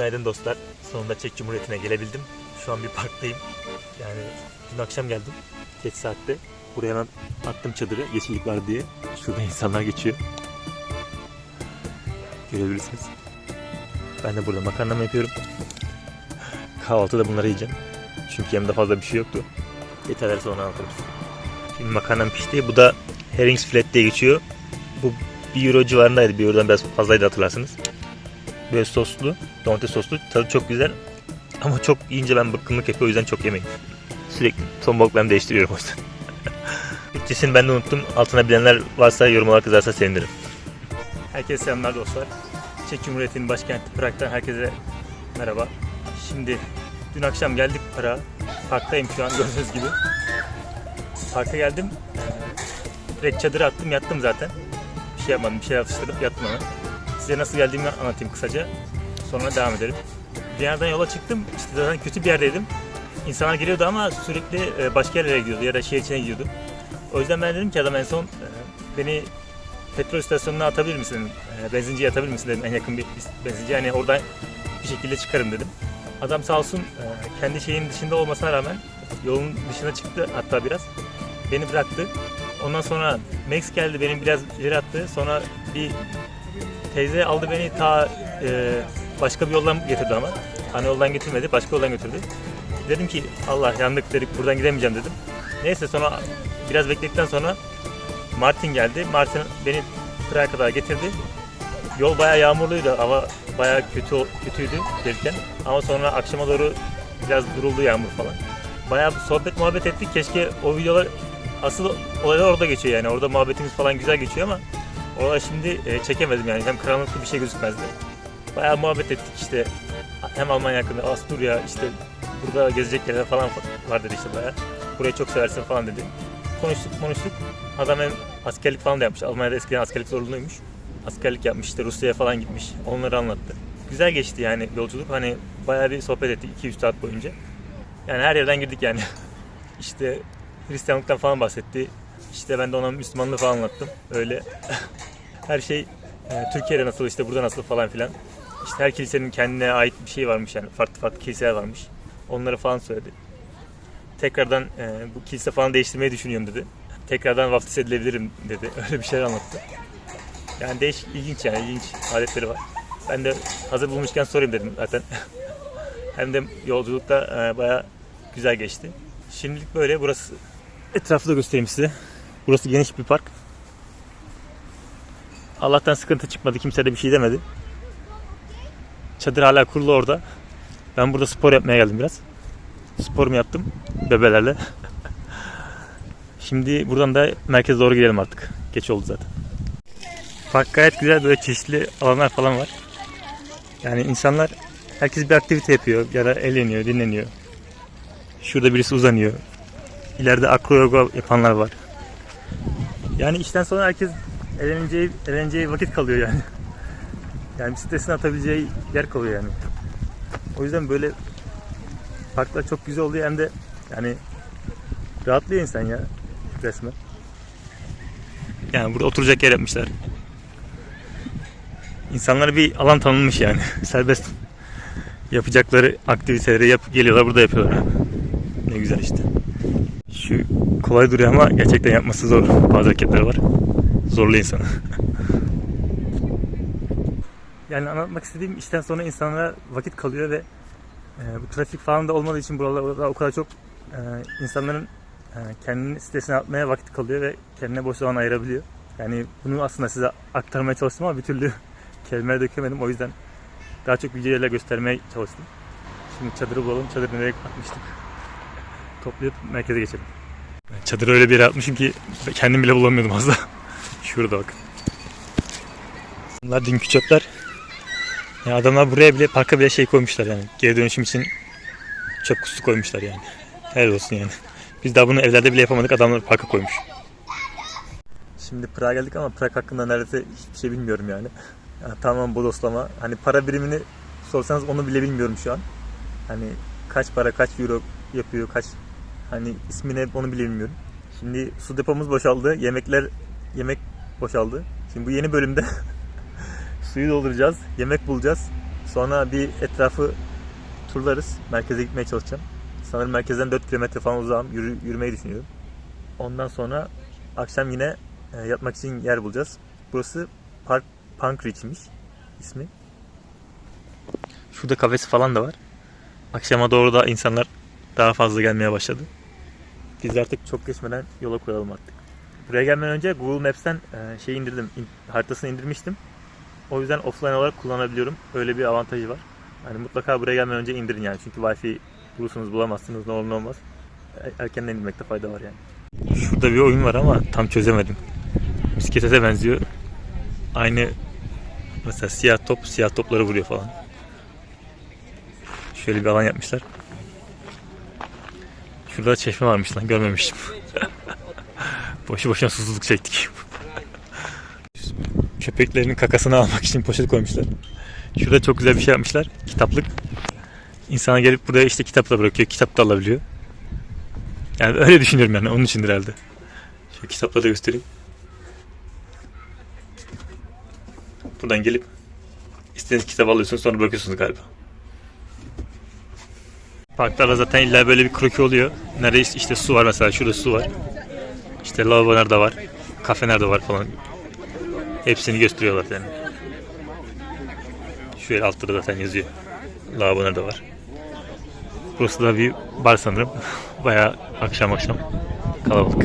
Günaydın dostlar. Sonunda Çek Cumhuriyeti'ne gelebildim. Şu an bir parktayım. Yani dün akşam geldim. Geç saatte. Buraya hemen attım çadırı. Yeşillik var diye. Şurada insanlar geçiyor. Görebilirsiniz. Ben de burada makarnamı yapıyorum. Kahvaltıda bunları yiyeceğim. Çünkü yanımda fazla bir şey yoktu. Yeterler sonra anlatırım size. Şimdi makarnam pişti. Bu da Herrings Flat diye geçiyor. Bu 1 euro civarındaydı. 1 eurodan biraz fazlaydı hatırlarsınız. Böyle soslu, domates soslu. Tadı çok güzel. Ama çok yiyince ben bıkkınlık yapıyor. O yüzden çok yemeyin. Sürekli ton balıklarımı değiştiriyorum o yüzden. Türkçesini ben de unuttum. Altına bilenler varsa yorum olarak yazarsa sevinirim. Herkese selamlar dostlar. Çek Cumhuriyeti'nin başkenti Prag'dan herkese merhaba. Şimdi dün akşam geldik Prag'a. Parktayım şu an gördüğünüz gibi. Parka geldim. Direkt çadırı attım, yattım zaten. Bir şey yapmadım, bir şey atıştırıp yattım hemen. Size nasıl geldiğimi anlatayım kısaca. Sonra devam edelim. Bir yerden yola çıktım. İşte zaten kötü bir yerdeydim. İnsanlar geliyordu ama sürekli başka yerlere gidiyordu ya da şehir içine gidiyordu. O yüzden ben dedim ki adam en son beni petrol istasyonuna atabilir misin? Benzinciye atabilir misin dedim, en yakın bir benzinci. Yani oradan bir şekilde çıkarım dedim. Adam sağ olsun kendi şeyin dışında olmasına rağmen yolun dışına çıktı hatta biraz. Beni bıraktı. Ondan sonra Max geldi, beni biraz ileri attı. Sonra bir teyze aldı beni ta başka bir yoldan getirdi ama. Ana yoldan getirmedi, başka yoldan götürdü. Dedim ki Allah yandık dedik, buradan gidemeyeceğim dedim. Neyse sonra biraz bekledikten sonra Martin geldi. Martin beni Prag'a kadar getirdi. Yol bayağı yağmurluydu, hava bayağı kötüydü gelirken. Ama sonra akşama doğru biraz duruldu yağmur falan. Bayağı sohbet muhabbet ettik. Keşke o videolar, asıl olaylar orada geçiyor yani. Orada muhabbetimiz falan güzel geçiyor ama orada şimdi çekemedim yani. Hem karanlıklı bir şey gözükmezdi. Bayağı muhabbet ettik işte. Hem Almanya hakkında, Asturya, işte burada gezecek yerler falan var dedi işte bayağı. Burayı çok seversin falan dedi. Konuştuk. Adam hem askerlik falan da yapmış. Almanya'da eskiden askerlik zorunluymuş. Askerlik yapmış, işte Rusya'ya falan gitmiş. Onları anlattı. Güzel geçti yani yolculuk. Hani bayağı bir sohbet ettik 2-3 saat boyunca. Yani her yerden girdik yani. İşte Hristiyanlıktan falan bahsetti. İşte ben de ona Müslümanlığı falan anlattım. Öyle her şey Türkiye'de nasıl, işte burada nasıl falan filan. İşte her kilisenin kendine ait bir şey varmış yani. Farklı kiliseler varmış. Onları falan söyledi. Tekrardan bu kilise falan değiştirmeyi düşünüyorum dedi. Tekrardan vaftiz edilebilirim dedi. Öyle bir şeyler anlattı. Yani değişik, ilginç yani. İlginç adetleri var. Ben de hazır bulmuşken sorayım dedim zaten. Hem de yolculukta bayağı güzel geçti. Şimdilik böyle. Burası, etrafı da göstereyim size. Burası geniş bir park. Allah'tan sıkıntı çıkmadı. Kimse de bir şey demedi. Çadır hala kurulu orada. Ben burada spor yapmaya geldim biraz. Sporumu yaptım bebelerle. Şimdi buradan da merkeze doğru gidelim artık. Geç oldu zaten. Park gayet güzel, böyle çeşitli alanlar falan var. Yani insanlar, herkes bir aktivite yapıyor ya da eğleniyor, dinleniyor. Şurada birisi uzanıyor. İleride akro yoga yapanlar var. Yani işten sonra herkes eğleneceği vakit kalıyor yani. Yani stresini atabileceği yer kalıyor yani. O yüzden böyle parklar çok güzel oluyor, hem de yani rahatlıyor insan ya resmen. Yani burada oturacak yer yapmışlar. İnsanlara bir alan tanınmış yani. Serbest yapacakları aktiviteleri geliyorlar burada yapıyorlar. Ne güzel işte. Şu kolay duruyor ama gerçekten yapması zor. Bazı hareketler var. Zorluyor insanı. Yani anlatmak istediğim, işten sonra insanlara vakit kalıyor ve bu trafik falan da olmadığı için buralarda o kadar çok insanların kendini stresine atmaya vakit kalıyor ve kendine boş zaman ayırabiliyor. Yani bunu aslında size aktarmaya çalıştım ama bir türlü kelimeleri dökemedim. O yüzden daha çok videoyla göstermeye çalıştım. Şimdi çadırı bulalım. Çadırı nereye atmıştık? Toplayıp merkeze geçelim. Çadırı öyle bir yere atmışım ki kendim bile bulamıyordum az da. Şurada bak. Bunlar dünkü çöpler. Ya adamlar buraya bile, parka bile şey koymuşlar yani. Geri dönüşüm için çöp kutusu koymuşlar yani. Helal olsun yani. Biz daha bunu evlerde bile yapamadık. Adamlar parka koymuş. Şimdi Prag'a geldik ama Prag hakkında neredeyse hiçbir şey bilmiyorum yani. Yani tamamen bodoslama. Hani para birimini sorsanız onu bile bilmiyorum şu an. Hani kaç para, kaç euro yapıyor, kaç, hani ismini onu bile bilmiyorum. Şimdi su depomuz boşaldı. Yemek boşaldı. Şimdi bu yeni bölümde suyu dolduracağız, yemek bulacağız. Sonra bir etrafı turlarız. Merkeze gitmeye çalışacağım. Sanırım merkezden 4 kilometre falan uzağım. Yürümeyi düşünüyorum. Ondan sonra akşam yine yatmak için yer bulacağız. Burası Park Pankridge'miş ismi. Şurada kafesi falan da var. Akşama doğru da insanlar daha fazla gelmeye başladı. Biz artık çok geçmeden yola koyalım artık. Buraya gelmeden önce Google Maps'ten indirdim. Haritasını indirmiştim. O yüzden offline olarak kullanabiliyorum. Öyle bir avantajı var. Yani mutlaka buraya gelmeden önce indirin yani. Çünkü Wi-Fi bulursunuz bulamazsınız, ne olur ne olmaz. Erkenden indirmekte fayda var yani. Şurada bir oyun var ama tam çözemedim. Bisiklete benziyor. Aynı mesela siyah topları vuruyor falan. Şöyle bir alan yapmışlar. Şurada çeşme varmış lan, görmemiştim. Boşu boşuna susuzluk çektik. Köpeklerinin kakasını almak için poşet koymuşlar. Şurada çok güzel bir şey yapmışlar. Kitaplık. İnsana gelip buraya işte kitap da bırakıyor. Kitap da alabiliyor. Yani öyle düşünüyorum yani. Onun içindir herhalde. Şu kitapları da göstereyim. Buradan gelip istediğiniz kitabı alıyorsunuz, sonra bırakıyorsunuz galiba. Parklarda zaten illa böyle bir kroki oluyor. Nerede işte su var mesela. Şurada su var. İşte lavabo nerede var. Kafe nerede var falan. Hepsini gösteriyorlar yani. Şöyle altta da zaten yazıyor. Lavabo nerede var. Burası da bir bar sanırım. Bayağı akşam kalabalık.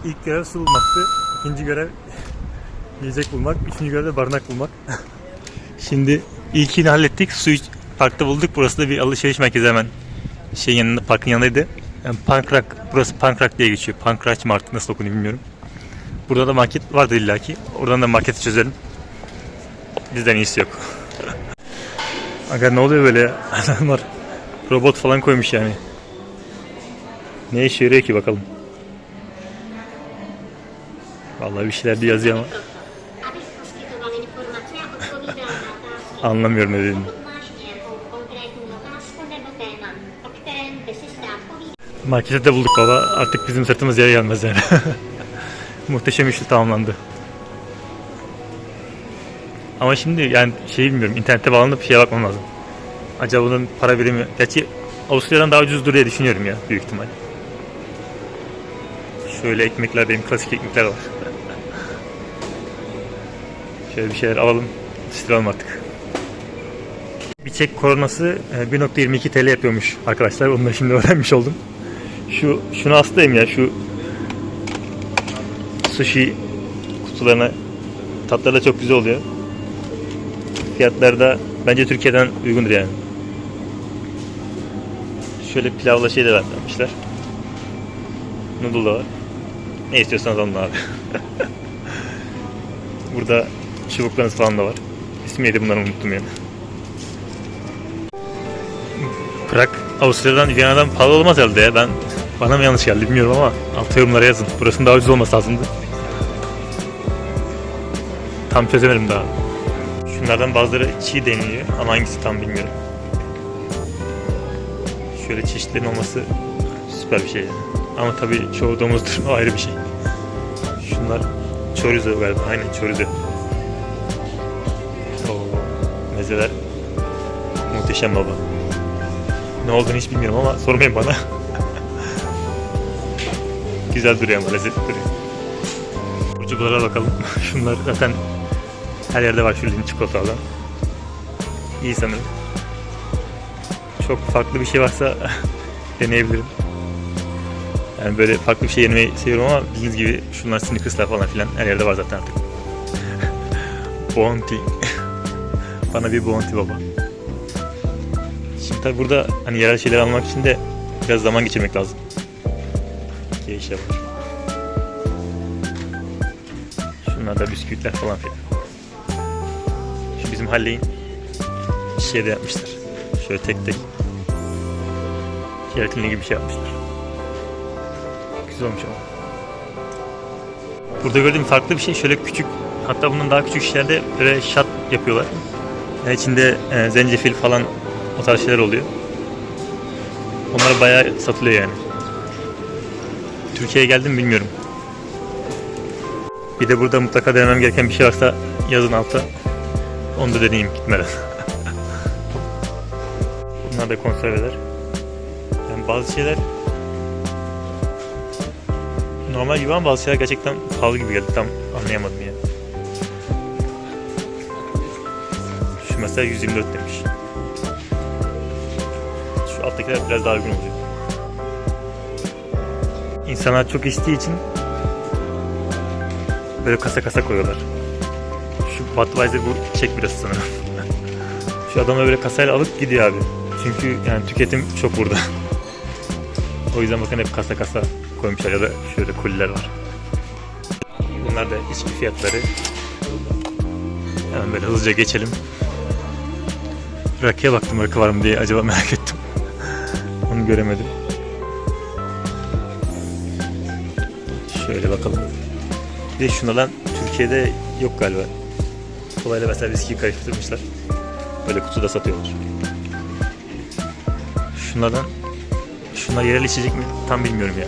İlk görev su bulmaktı. İkinci görev yiyecek bulmak. Üçüncü görev de barınak bulmak. Şimdi ilkini hallettik. Suyu parkta bulduk. Burası da bir alışveriş merkezi hemen. Yanında, parkın yanındaydı. Yani burası Pankrak diye geçiyor. Pankrak mı artık nasıl okunuyor bilmiyorum. Burada da market vardır illaki. Oradan da marketi çözelim. Bizden iyisi yok. Aga ne oluyor böyle ya? Adamlar robot falan koymuş yani. Ne işe yarıyor ki bakalım. Vallahi bir şeyler de yazıyor ama anlamıyorum ne dediğini. Markete de bulduk baba. Artık bizim sırtımız yere gelmez yani. Muhteşem işi tamamlandı. Ama şimdi yani bilmiyorum. İnternete bağlanıp şeye bakmam lazım. Acaba bunun para birimi... Gerçi Avusturya'dan daha ucuzdur diye düşünüyorum ya büyük ihtimal. Şöyle ekmekler, benim klasik ekmekler var. Şöyle bir şeyler alalım. Atıştıralım artık. Bir çek koronası 1.22 TL yapıyormuş arkadaşlar. Onu da şimdi öğrenmiş oldum. Şunu hastayım ya. Şu sushi kutularına, tatları da çok güzel oluyor. Fiyatları da bence Türkiye'den uygundur yani. Şöyle pilavla şey de vermişler. Noodle da var. Ne istiyorsanız alın abi. Burada çubuklarınız falan da var. İsmi neydi bunları unuttum yani. Prag, Avusturya'dan, Viyana'dan pahalı olmaz herhalde ya. Bana mı yanlış geldi bilmiyorum ama altta yorumlara yazın. Burasının daha ucuz olması lazımdı. Tam çözemedim daha. Şunlardan bazıları çiğ deniliyor ama hangisi tam bilmiyorum. Şöyle çeşitlerin olması süper bir şey yani. Ama tabii çoğu domuzdur, o ayrı bir şey. Şunlar chorizo galiba, aynen chorizo. Mezeler muhteşem baba. Ne olduğunu hiç bilmiyorum ama sormayın bana. Güzel duruyor ama lezzetli duruyor. Burculara bakalım. Şunlar zaten her yerde var, şu çikolatadan. İyi sanırım. Çok farklı bir şey varsa deneyebilirim. Yani böyle farklı bir şey yemeyi seviyorum ama bildiğiniz gibi şunlar Snickers'lar falan filan her yerde var zaten artık. Bounty. Bana bir Bounty baba. Şimdi tabi burada hani yerel şeyler almak için de biraz zaman geçirmek lazım. Geisha var. Şunlar da bisküvitler falan filan. Şu bizim Halley'in şey de yapmışlar. Şöyle tek tek jelatinli gibi bir şey yapmışlar. güzel olmuş ama. Burada gördüğüm farklı bir şey şöyle küçük, hatta bundan daha küçük işlerde böyle şat yapıyorlar. Yani içinde zencefil falan o tarz şeyler oluyor. Onlar bayağı satılıyor yani. Türkiye'ye geldim bilmiyorum. Bir de burada mutlaka denemem gereken bir şey varsa yazın alta. Onu da deneyeyim gitmeden. Bunlar da konserveler. Yani bazı şeyler normal gibi ama bazı şeyler gerçekten pahalı gibi geldi. Tam anlayamadım ya. Şu mesela 124 demiş. Şu alttakiler biraz daha uygun olacak. İnsanlar çok içtiği için böyle kasa kasa koyuyorlar. Şu Budweiser bu Çek birası sanırım. Şu adamlar böyle kasayla alıp gidiyor abi. Çünkü yani tüketim çok burada. O yüzden bakın hep kasa kasa koymuşlar ya da şöyle koliler var. Bunlar da içki fiyatları. Hemen böyle hızlıca geçelim. Rakıya baktım rakı var mı diye acaba merak ettim. Onu göremedim. Şöyle bakalım. Bir de şunlardan Türkiye'de yok galiba. Kolayla mesela viskiyi karıştırmışlar. Böyle kutuda satıyorlar. Şunlar yerel içecek mi? Tam bilmiyorum ya.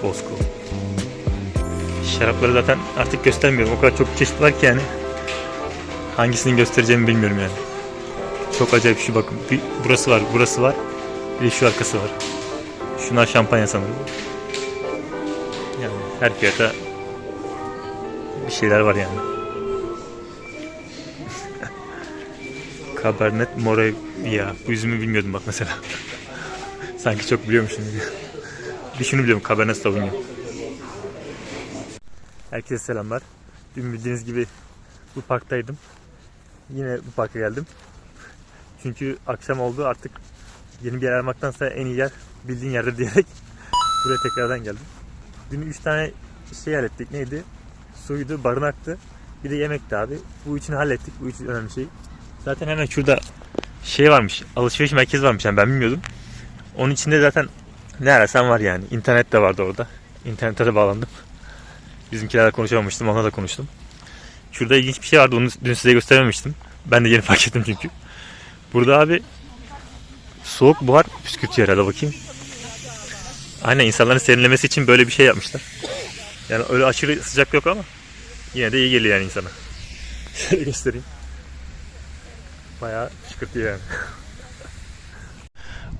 Bosco. Şarapları zaten artık göstermiyorum. O kadar çok çeşit var ki yani. Hangisini göstereceğimi bilmiyorum yani. Çok acayip şu bakın. Burası var. Bir de şu arkası var. Şunlar şampanya sanırım. Yani her fiyata bir şeyler var yani. Cabernet Moravia. Bu üzümü bilmiyordum bak mesela. Sanki çok biliyormuşum gibi. Bir şunu biliyorum. Cabernet Sauvignon. Herkese selamlar. Dün bildiğiniz gibi bu parktaydım. Yine bu parka geldim. Çünkü akşam oldu artık yeni bir yer aramaktansa en iyi yer bildiğin yerde diyerek buraya tekrardan geldim. Dün 3 tane şey hallettik. Neydi? Suydu, barınaktı. Bir de yemekti abi. Bu üçünü hallettik. Bu üç önemli şey. Zaten hemen şurada şey varmış. Alışveriş merkezi varmış. Yani ben bilmiyordum. Onun içinde zaten ne arasam var yani. İnternet de vardı orada. İnternete de bağlandım. Bizimkilerle konuşamamıştım. Onunla da konuştum. Şurada ilginç bir şey vardı. Onu dün size göstermemiştim. Ben de yeni fark ettim çünkü. Burada abi soğuk buhar püskürtüyor herhalde, bakayım. Aynen, insanların serinlemesi için böyle bir şey yapmışlar. Yani öyle aşırı sıcak yok ama yine de iyi geliyor yani insana. Şöyle göstereyim. Bayağı fışkırtıyor yani.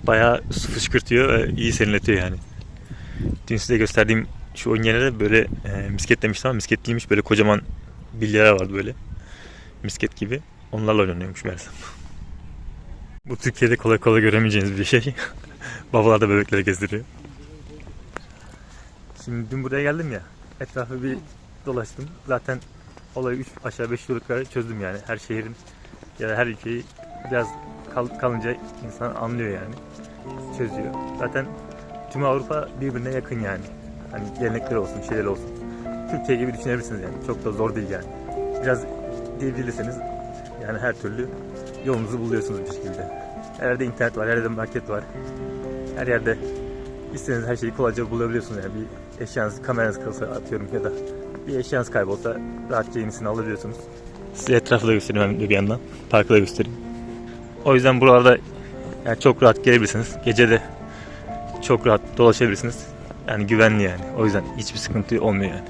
Bayağı su fışkırtıyor ve iyi serinletiyor yani. Dün size gösterdiğim şu oyun yerine de böyle misket demiştim ama misket değilmiş. Böyle kocaman bilyeler vardı böyle. Misket gibi. Onlarla oynanıyormuş meğersem. Bu Türkiye'de kolay kolay göremeyeceğiniz bir şey. Babalar da bebekleri gezdiriyor. Şimdi dün buraya geldim ya. Etrafı bir dolaştım. Zaten olayı 3 aşağı 5 yukarı çözdüm yani. Her şehrin ya da her ülkeyi biraz kalınca insan anlıyor yani. Çözüyor. Zaten tüm Avrupa birbirine yakın yani. Hani gelenekleri olsun, şeyler olsun. Türkiye gibi düşünebilirsiniz yani. Çok da zor değil yani. Biraz dil bilirseniz yani her türlü yolunuzu buluyorsunuz bir şekilde. Her yerde internet var, her yerde market var. Her yerde istediğiniz her şeyi kolayca bulabiliyorsunuz yani. Bir eşyanız, kameranız kalsa atıyorum ya da bir eşyanız kaybolsa rahatça yenisini alabiliyorsunuz. Size etrafı da göstereyim hem de bir yandan. Parkı da göstereyim. O yüzden buralarda yani çok rahat gelebilirsiniz. Gece de çok rahat dolaşabilirsiniz. Yani güvenli yani. O yüzden hiçbir sıkıntı olmuyor yani.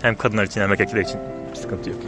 Hem kadınlar için hem erkekler için bir sıkıntı yok.